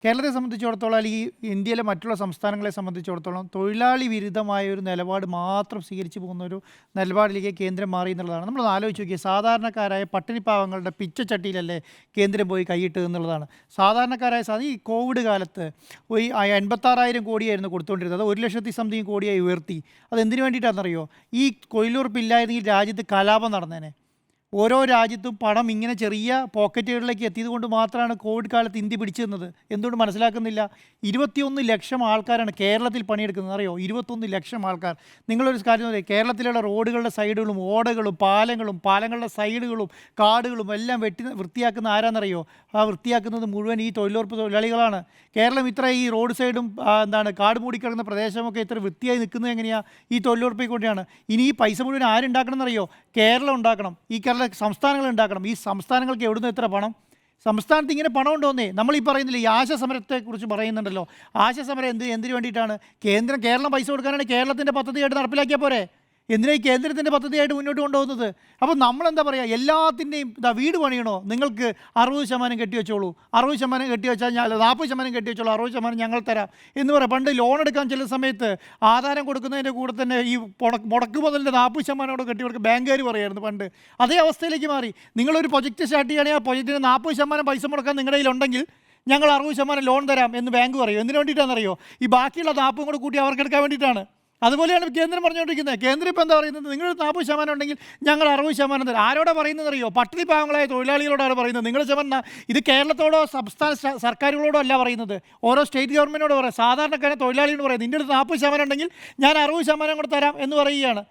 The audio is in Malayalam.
കേരളത്തെ സംബന്ധിച്ചിടത്തോളം അല്ലെങ്കിൽ ഇന്ത്യയിലെ മറ്റുള്ള സംസ്ഥാനങ്ങളെ സംബന്ധിച്ചിടത്തോളം തൊഴിലാളി വിരുദ്ധമായ ഒരു നിലപാട് മാത്രം സ്വീകരിച്ചു പോകുന്ന ഒരു നിലപാടിലേക്ക് കേന്ദ്രം മാറി എന്നുള്ളതാണ്. നമ്മളൊന്ന് ആലോചിച്ച് നോക്കിയാൽ സാധാരണക്കാരായ പട്ടിണിപ്പാവങ്ങളുടെ പിച്ചച്ചട്ടിയിലല്ലേ കേന്ദ്രം പോയി കൈയിട്ട് എന്നുള്ളതാണ്. സാധാരണക്കാരായ ഈ കോവിഡ് കാലത്ത് ഈ 86,000 കോടിയായിരുന്നു കൊടുത്തുകൊണ്ടിരുന്നത്. അത് 1,00,000 സംതിങ് കോടിയായി ഉയർത്തി. അതെന്തിനു വേണ്ടിയിട്ടാണെന്നറിയോ? ഈ തൊഴിലുറപ്പില്ലായിരുന്നെങ്കിൽ രാജ്യത്ത് കലാപം നടന്നേനെ. ഓരോ രാജ്യത്തും പണം ഇങ്ങനെ ചെറിയ പോക്കറ്റുകളിലേക്ക് എത്തിയത് കൊണ്ട് മാത്രമാണ് കോവിഡ് കാലത്ത് ഇന്ത്യ പിടിച്ചു നിന്നത്. എന്തുകൊണ്ട് മനസ്സിലാക്കുന്നില്ല? 21 ലക്ഷം ആൾക്കാരാണ് കേരളത്തിൽ പണിയെടുക്കുന്നത്. അറിയോ? 21 ലക്ഷം ആൾക്കാർ. നിങ്ങളൊരു കാര്യം പറയാം, കേരളത്തിലുള്ള റോഡുകളുടെ സൈഡുകളും ഓടകളും പാലങ്ങളും പാലങ്ങളുടെ സൈഡുകളും കാടുകളും എല്ലാം വൃത്തിയാക്കുന്ന ആരാന്നറിയോ? ആ വൃത്തിയാക്കുന്നത് മുഴുവൻ ഈ തൊഴിലുറപ്പ് തൊഴിലാളികളാണ്. കേരളം ഇത്ര ഈ റോഡ് സൈഡും കാട് മൂടിക്കിടക്കുന്ന പ്രദേശമൊക്കെ ഇത്ര വൃത്തിയായി നിൽക്കുന്നത് എങ്ങനെയാണ്? ഈ തൊഴിലുറപ്പിൽ കൊണ്ടാണ്. ഇനി ഈ പൈസ മുഴുവൻ ആരുണ്ടാക്കണം എന്നറിയോ? കേരളം ഉണ്ടാക്കണം. ഈ കേരള സംസ്ഥാനങ്ങൾ ഉണ്ടാക്കണം. ഈ സംസ്ഥാനങ്ങൾക്ക് എവിടുന്ന് എത്ര പണം? സംസ്ഥാനത്ത് ഇങ്ങനെ പണം ഉണ്ടോന്നേ. നമ്മൾ ഈ പറയുന്നില്ല, ഈ ആശാസമരത്തെക്കുറിച്ച് പറയുന്നുണ്ടല്ലോ. ആശാസമരം എന്തിനു വേണ്ടിയിട്ടാണ്? കേരളം പൈസ കൊടുക്കാനാണ് കേരളത്തിൻ്റെ പദ്ധതിയായിട്ട് നടപ്പിലാക്കിയാൽ പോരെ? എന്തിനാ ഈ കേന്ദ്രത്തിൻ്റെ പദ്ധതിയായിട്ട് മുന്നോട്ട് കൊണ്ടുപോകുന്നത്? അപ്പോൾ നമ്മളെന്താ പറയുക, എല്ലാത്തിൻ്റെയും വീട് പണിയണോ? നിങ്ങൾക്ക് 60% കെട്ടി വെച്ചോളൂ, 60% കെട്ടി വെച്ചാൽ 40% കെട്ടി വെച്ചോളൂ, 60% ഞങ്ങൾ തരാം എന്ന് പറയാം. പണ്ട് ലോൺ എടുക്കാൻ ചെല്ലുന്ന സമയത്ത് ആധാരം കൊടുക്കുന്നതിൻ്റെ കൂടെ തന്നെ ഈ മുടക്ക് മുതലിൻ്റെ 40% കെട്ടി കൊടുക്കുക ബാങ്കുകാർ പറയായിരുന്നു പണ്ട്. അതേ അവസ്ഥയിലേക്ക് മാറി. നിങ്ങളൊരു പ്രൊജക്റ്റ് സ്റ്റാർട്ട് ചെയ്യുകയാണെങ്കിൽ ആ പ്രൊജക്റ്റിന് 40% പൈസ മുടക്കാൻ നിങ്ങളുടെ കയ്യിലുണ്ടെങ്കിൽ ഞങ്ങൾ 60% ലോൺ തരാം എന്ന് ബാങ്ക് പറയും. എന്തിനു വേണ്ടിയിട്ടാണെന്നറിയോ? ഈ ബാക്കിയുള്ള 40 കൂടെ കൂട്ടി അവർക്ക് എടുക്കാൻ വേണ്ടിയിട്ടാണ്. അതുപോലെയാണ് കേന്ദ്രം പറഞ്ഞുകൊണ്ടിരിക്കുന്നത്. കേന്ദ്രം ഇപ്പോൾ എന്താ പറയുന്നത്? നിങ്ങൾ 40% ഉണ്ടെങ്കിൽ ഞങ്ങൾ 60% തരാം. ആരോടാ പറയുന്നതെന്നറിയോ? പട്ടിണി പാവങ്ങളായ തൊഴിലാളികളോടാണ് പറയുന്നത്. നിങ്ങൾ ഇത് കേരളത്തോടോ സംസ്ഥാന സർക്കാരുകളോടോ അല്ല പറയുന്നത്, ഓരോ സ്റ്റേറ്റ് ഗവൺമെൻറ്റിനോട് പറയാം. സാധാരണക്കാരെ തൊഴിലാളിയോട് പറയുന്നത്, നിൻ്റെ അടുത്ത് 40% ഉണ്ടെങ്കിൽ ഞാൻ 60% കൂടെ തരാം എന്ന് പറയുകയാണ്.